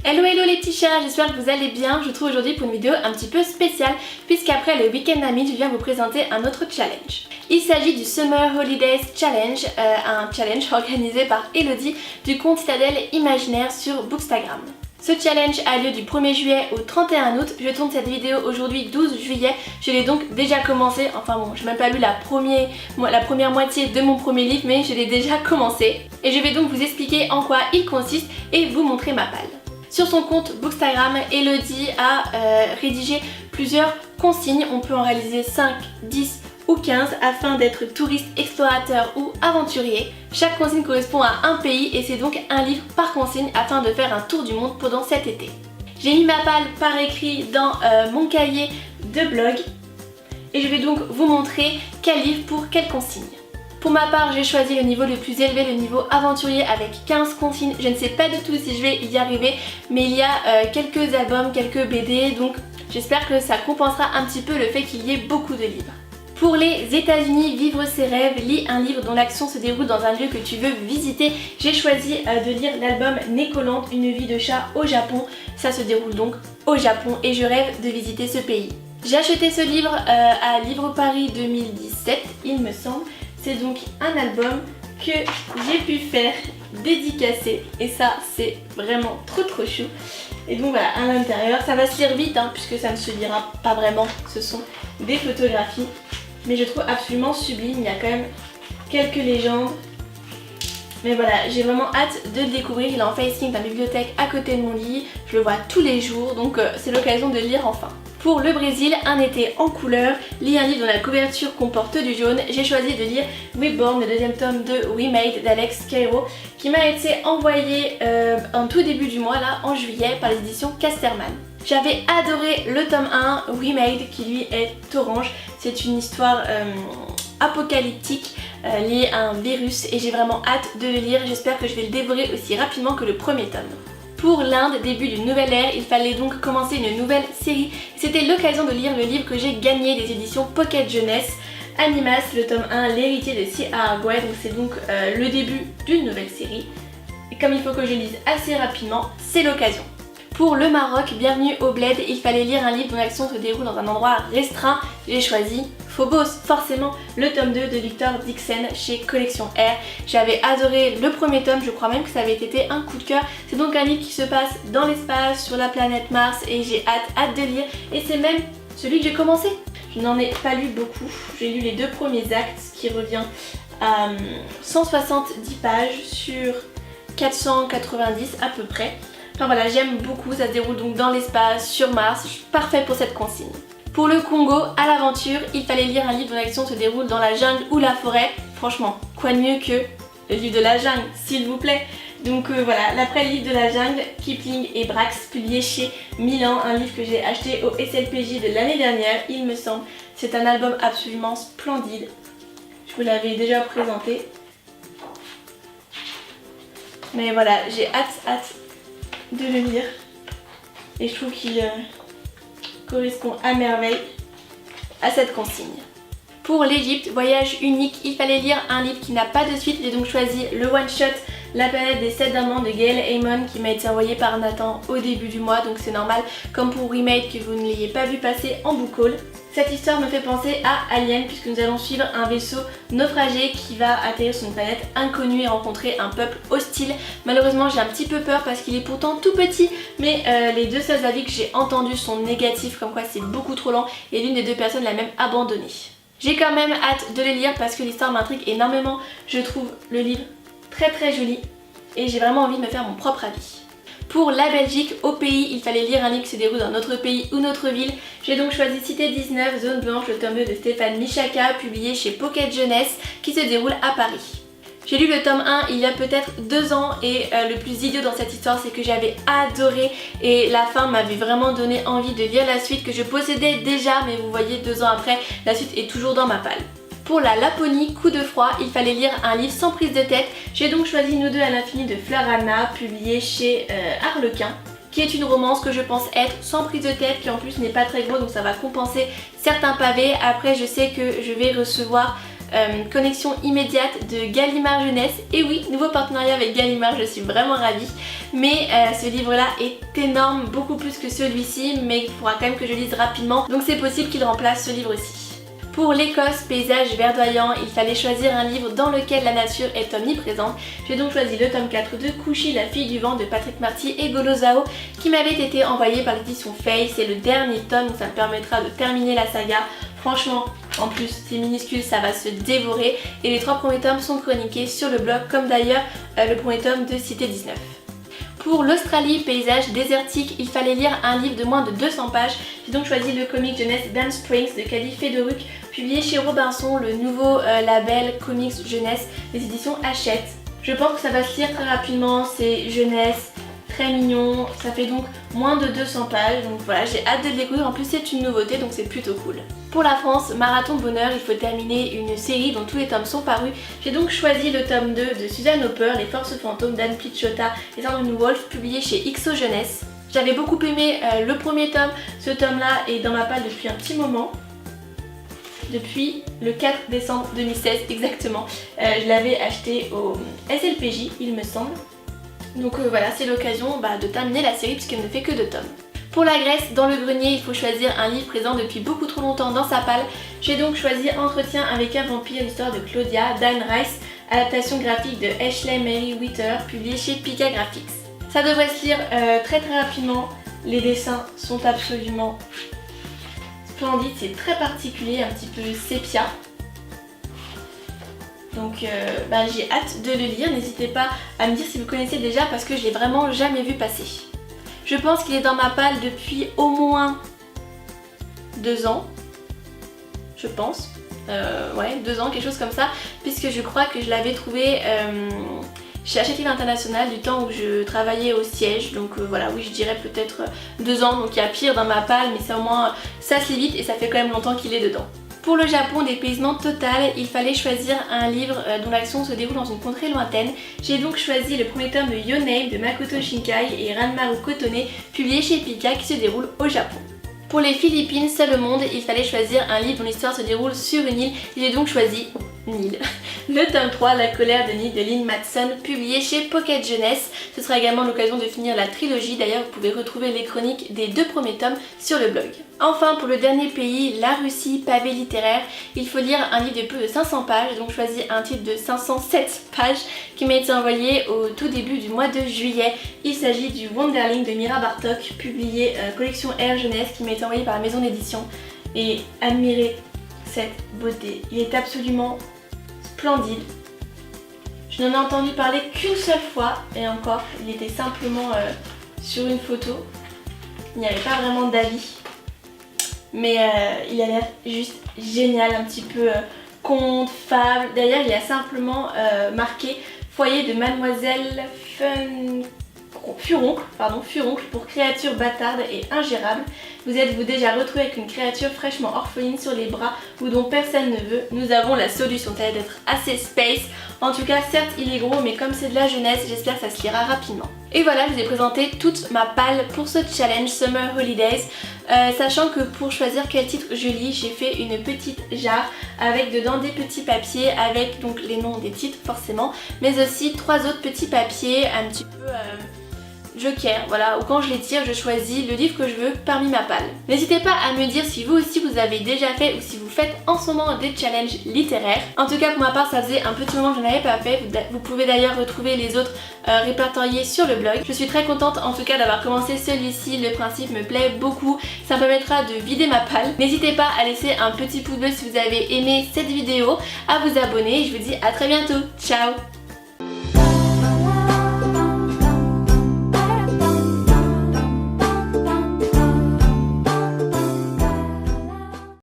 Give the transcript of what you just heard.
Hello les petits chats, j'espère que vous allez bien. Je vous retrouve aujourd'hui pour une vidéo un petit peu spéciale puisqu'après le week-end ami, je viens vous présenter un autre challenge. Il s'agit du Summer Holidays Challenge, un challenge organisé par Elodie du compte Citadelle Imaginaire sur Bookstagram. Ce challenge a lieu du 1er juillet au 31 août. Je tourne cette vidéo aujourd'hui 12 juillet. Je l'ai donc déjà commencé. Enfin bon, j'ai même pas lu la première moitié de mon premier livre, mais je l'ai déjà commencé. Et je vais donc vous expliquer en quoi il consiste et vous montrer ma palle. Sur son compte Bookstagram, Elodie a rédigé plusieurs consignes. On peut en réaliser 5, 10 ou 15 afin d'être touriste, explorateur ou aventurier. Chaque consigne correspond à un pays et c'est donc un livre par consigne afin de faire un tour du monde pendant cet été. J'ai mis ma palle par écrit dans mon cahier de blog et je vais donc vous montrer quel livre pour quelle consigne. Pour ma part, j'ai choisi le niveau le plus élevé, le niveau aventurier avec 15 consignes. Je ne sais pas du tout si je vais y arriver, mais il y a quelques albums, quelques BD, donc j'espère que ça compensera un petit peu le fait qu'il y ait beaucoup de livres. Pour les États-Unis, vivre ses rêves, lis un livre dont l'action se déroule dans un lieu que tu veux visiter. J'ai choisi de lire l'album Nécolante, une vie de chat au Japon. Ça se déroule donc au Japon et je rêve de visiter ce pays. J'ai acheté ce livre à Livre Paris 2017, il me semble. C'est donc un album que j'ai pu faire dédicacer et ça c'est vraiment trop chou. Et donc voilà, à l'intérieur, ça va se lire vite puisque ça ne se lira pas vraiment, ce sont des photographies. Mais je trouve absolument sublime, il y a quand même quelques légendes. Mais voilà, j'ai vraiment hâte de le découvrir, il est en facing dans la bibliothèque à côté de mon lit, je le vois tous les jours donc c'est l'occasion de le lire enfin. Pour le Brésil, un été en couleur, lis un livre dont la couverture comporte du jaune. J'ai choisi de lire Reborn, le deuxième tome de We Made d'Alex Cairo, qui m'a été envoyé en tout début du mois, là, en juillet, par les éditions Casterman. J'avais adoré le tome 1, We Made, qui lui est orange. C'est une histoire apocalyptique liée à un virus et j'ai vraiment hâte de le lire. J'espère que je vais le dévorer aussi rapidement que le premier tome. Pour l'Inde, début d'une nouvelle ère, il fallait donc commencer une nouvelle série. C'était l'occasion de lire le livre que j'ai gagné des éditions Pocket Jeunesse, Animas, le tome 1, l'héritier de C.A. Arguet. Donc c'est donc le début d'une nouvelle série. Et comme il faut que je lise assez rapidement, c'est l'occasion. Pour le Maroc, bienvenue au Bled, il fallait lire un livre dont l'action se déroule dans un endroit restreint. J'ai choisi Phobos, forcément le tome 2 de Victor Dixon chez Collection R. J'avais adoré le premier tome, je crois même que ça avait été un coup de cœur. C'est donc un livre qui se passe dans l'espace, sur la planète Mars et j'ai hâte de lire. Et c'est même celui que j'ai commencé. Je n'en ai pas lu beaucoup, j'ai lu les 2 premiers actes, ce qui revient à 170 pages sur 490 à peu près. Enfin voilà, j'aime beaucoup, ça se déroule donc dans l'espace, sur Mars, parfait pour cette consigne. Pour le Congo, à l'aventure, il fallait lire un livre dont l'action se déroule dans la jungle ou la forêt. Franchement, quoi de mieux que le livre de la jungle, s'il vous plaît. Donc voilà, l'après livre de la jungle, Kipling et Brax, publié chez Milan, un livre que j'ai acheté au SLPJ de l'année dernière, il me semble. C'est un album absolument splendide. Je vous l'avais déjà présenté. Mais voilà, j'ai hâte de le lire et je trouve qu'il correspond à merveille à cette consigne. Pour l'Égypte, voyage unique, il fallait lire un livre qui n'a pas de suite. J'ai donc choisi le one shot La planète des 7 amants de Gail Hamon qui m'a été envoyé par Nathan au début du mois, donc c'est normal comme pour Remake que vous ne l'ayez pas vu passer en book haul. Cette histoire me fait penser à Alien puisque nous allons suivre un vaisseau naufragé qui va atterrir sur une planète inconnue et rencontrer un peuple hostile. Malheureusement j'ai un petit peu peur parce qu'il est pourtant tout petit, mais les 2 seuls avis que j'ai entendus sont négatifs, comme quoi c'est beaucoup trop lent et l'une des 2 personnes l'a même abandonné. J'ai quand même hâte de le lire parce que l'histoire m'intrigue énormément. Je trouve le livre très joli et j'ai vraiment envie de me faire mon propre avis. Pour la Belgique, au pays, il fallait lire un livre qui se déroule dans notre pays ou notre ville. J'ai donc choisi Cité 19, Zone Blanche, le tome 2 de Stéphane Michaka, publié chez Pocket Jeunesse, qui se déroule à Paris. J'ai lu le tome 1 il y a peut-être 2 ans et le plus idiot dans cette histoire c'est que j'avais adoré et la fin m'avait vraiment donné envie de lire la suite que je possédais déjà, mais vous voyez 2 ans après, la suite est toujours dans ma palle. Pour la Laponie, coup de froid, il fallait lire un livre sans prise de tête. J'ai donc choisi Nous deux à l'infini de Fleur Anna, publié chez Harlequin, qui est une romance que je pense être sans prise de tête, qui en plus n'est pas très gros donc ça va compenser certains pavés. Après je sais que je vais recevoir connexion immédiate de Gallimard Jeunesse. Et oui, nouveau partenariat avec Gallimard, je suis vraiment ravie. Mais ce livre-là est énorme, beaucoup plus que celui-ci, mais il faudra quand même que je lise rapidement. Donc c'est possible qu'il remplace ce livre-ci. Pour l'Écosse, paysage verdoyant, il fallait choisir un livre dans lequel la nature est omniprésente. J'ai donc choisi le tome 4 de Couchy, la fille du vent de Patrick Marty et Golozao qui m'avait été envoyé par l'édition Faye. C'est le dernier tome, donc ça me permettra de terminer la saga. Franchement, en plus c'est minuscule, ça va se dévorer. Et les 3 premiers tomes sont chroniqués sur le blog, comme d'ailleurs le premier tome de Cité 19. Pour l'Australie, paysage désertique, il fallait lire un livre de moins de 200 pages. J'ai donc choisi le comic jeunesse Ben Springs de Cady Fedoruk, publié chez Robinson, le nouveau label comics jeunesse des éditions Hachette. Je pense que ça va se lire très rapidement, c'est jeunesse, très mignon, ça fait donc moins de 200 pages, donc voilà, j'ai hâte de le découvrir, en plus c'est une nouveauté donc c'est plutôt cool. Pour la France, Marathon Bonheur, il faut terminer une série dont tous les tomes sont parus. J'ai donc choisi le tome 2 de Suzanne Hopper, Les Forces Fantômes d'Anne Pichotta et Sandrine Wolf, publié chez XO Jeunesse. J'avais beaucoup aimé le premier tome, ce tome-là est dans ma palle depuis un petit moment. Depuis le 4 décembre 2016 exactement. Je l'avais acheté au SLPJ, il me semble. Donc voilà, c'est l'occasion de terminer la série puisqu'elle ne fait que 2 tomes. Pour la Grèce, dans le grenier, il faut choisir un livre présent depuis beaucoup trop longtemps dans sa palle. J'ai donc choisi Entretien avec un vampire, l'histoire de Claudia, d'Anne Rice, adaptation graphique de Ashley Mary Witter, publiée chez Pika Graphics. Ça devrait se lire très rapidement, les dessins sont absolument splendides, c'est très particulier, un petit peu sépia. Donc j'ai hâte de le lire, n'hésitez pas à me dire si vous connaissez déjà parce que je l'ai vraiment jamais vu passer. Je pense qu'il est dans ma palle depuis au moins 2 ans, je pense. Ouais, 2 ans, quelque chose comme ça, puisque je crois que je l'avais trouvé chez Hachette Livre International du temps où je travaillais au siège. Donc voilà, oui, je dirais peut-être 2 ans, donc il y a pire dans ma palle, mais ça au moins, ça se lit vite et ça fait quand même longtemps qu'il est dedans. Pour le Japon, dépaysement total, il fallait choisir un livre dont l'action se déroule dans une contrée lointaine. J'ai donc choisi le premier tome de Your Name de Makoto Shinkai et Ranmaru Kotone, publié chez Pika, qui se déroule au Japon. Pour les Philippines, seul au monde, il fallait choisir un livre dont l'histoire se déroule sur une île. J'ai donc choisi Nil. Le tome 3, La colère de Nil de Lynn Matson, publié chez Pocket Jeunesse. Ce sera également l'occasion de finir la trilogie. D'ailleurs, vous pouvez retrouver les chroniques des 2 premiers tomes sur le blog. Enfin, pour le dernier pays, la Russie, pavé littéraire, il faut lire un livre de plus de 500 pages. J'ai donc choisi un titre de 507 pages qui m'a été envoyé au tout début du mois de juillet. Il s'agit du Wonderling de Mira Bartok, publié collection Air Jeunesse, qui m'a été envoyé par la maison d'édition. Et admirez cette beauté, il est absolument splendide. Je n'en ai entendu parler qu'une seule fois et encore, il était simplement sur une photo. Il n'y avait pas vraiment d'avis. Mais il a l'air juste génial, un petit peu conte, fable. D'ailleurs, il y a simplement marqué foyer de Mademoiselle Furoncle pour créature bâtarde et ingérable. Vous êtes-vous déjà retrouvé avec une créature fraîchement orpheline sur les bras ou dont personne ne veut? Nous avons la solution, ça va être assez space. En tout cas, certes il est gros, mais comme c'est de la jeunesse, j'espère que ça se lira rapidement. Et voilà, je vous ai présenté toute ma palle pour ce challenge Summer Holidays. Sachant que pour choisir quel titre je lis, j'ai fait une petite jarre avec dedans des petits papiers avec donc les noms des titres forcément, mais aussi 3 autres petits papiers un petit peu joker, voilà, où quand je les tire, je choisis le livre que je veux parmi ma palle. N'hésitez pas à me dire si vous aussi vous avez déjà fait ou si vous faites en ce moment des challenges littéraires. En tout cas, pour ma part, ça faisait un petit moment que je n'en avais pas fait. Vous pouvez d'ailleurs retrouver les autres répertoriés sur le blog. Je suis très contente en tout cas d'avoir commencé celui-ci, le principe me plaît beaucoup. Ça me permettra de vider ma palle. N'hésitez pas à laisser un petit pouce bleu si vous avez aimé cette vidéo, à vous abonner et je vous dis à très bientôt. Ciao!